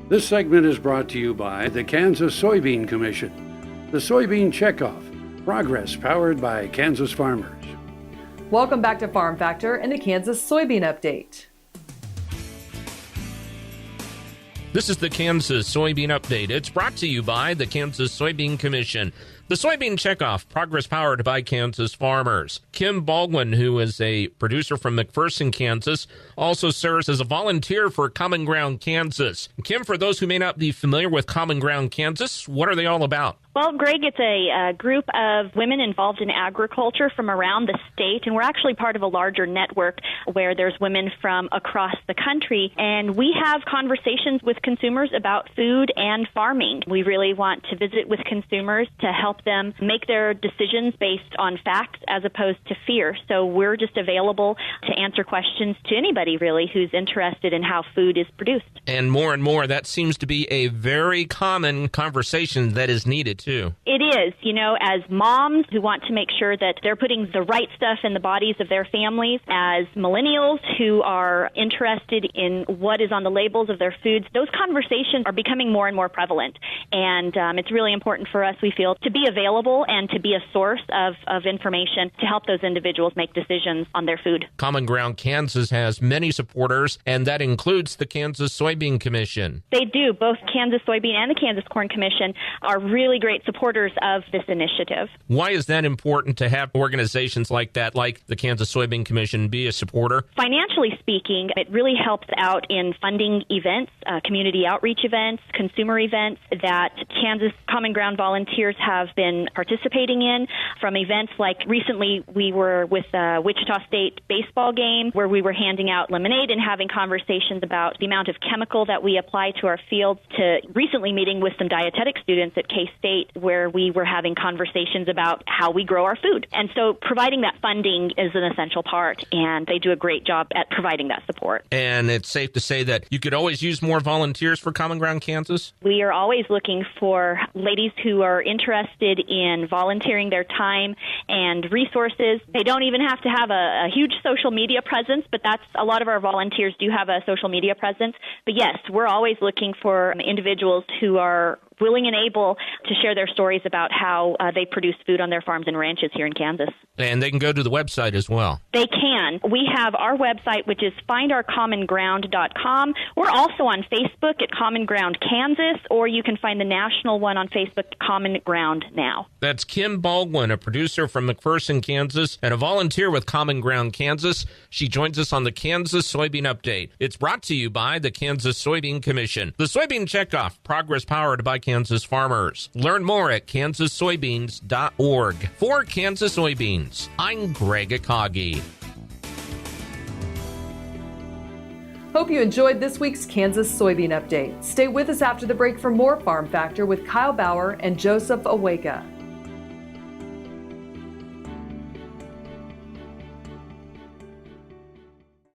This segment is brought to you by the Kansas Soybean Commission. The Soybean Checkoff, progress powered by Kansas farmers. Welcome back to Farm Factor and the Kansas Soybean Update. This is the Kansas Soybean Update. It's brought to you by the Kansas Soybean Commission. The Soybean Checkoff, progress powered by Kansas farmers. Kim Baldwin, who is a producer from McPherson, Kansas, also serves as a volunteer for Common Ground Kansas. Kim, for those who may not be familiar with Common Ground Kansas, what are they all about? Well, Greg, it's a group of women involved in agriculture from around the state, and we're actually part of a larger network where there's women from across the country, and we have conversations with consumers about food and farming. We really want to visit with consumers to help them make their decisions based on facts as opposed to fear. So we're just available to answer questions to anybody, really, who's interested in how food is produced. And more, that seems to be a very common conversation that is needed, too. It is. You know, as moms who want to make sure that they're putting the right stuff in the bodies of their families, as millennials who are interested in what is on the labels of their foods, those conversations are becoming more and more prevalent. And it's really important for us, we feel, to be available and to be a source of information to help those individuals make decisions on their food. Common Ground Kansas has many supporters, and that includes the Kansas Soybean Commission. They do. Both Kansas Soybean and the Kansas Corn Commission are really great supporters of this initiative. Why is that important to have organizations like that, like the Kansas Soybean Commission, be a supporter? Financially speaking, it really helps out in funding events, community outreach events, consumer events that Kansas Common Ground volunteers have been participating in, from events like recently we were with a Wichita State baseball game where we were handing out lemonade and having conversations about the amount of chemical that we apply to our fields, to recently meeting with some dietetic students at K-State where we were having conversations about how we grow our food. And so providing that funding is an essential part, and they do a great job at providing that support. And it's safe to say that you could always use more volunteers for Common Ground Kansas? We are always looking for ladies who are interested in volunteering their time and resources. They don't even have to have a huge social media presence, but that's a lot of our volunteers do have a social media presence. But yes, we're always looking for individuals who are willing and able to share their stories about how they produce food on their farms and ranches here in Kansas. And they can go to the website as well. They can. We have our website, which is findourcommonground.com. We're also on Facebook at Common Ground Kansas, or you can find the national one on Facebook, Common Ground Now. That's Kim Baldwin, a producer from McPherson, Kansas, and a volunteer with Common Ground Kansas. She joins us on the Kansas Soybean Update. It's brought to you by the Kansas Soybean Commission. The Soybean Checkoff, progress powered by Kansas farmers. Learn more at kansassoybeans.org. For Kansas Soybeans, I'm Greg Akagi. Hope you enjoyed this week's Kansas Soybean Update. Stay with us after the break for more Farm Factor with Kyle Bauer and Joseph Awika.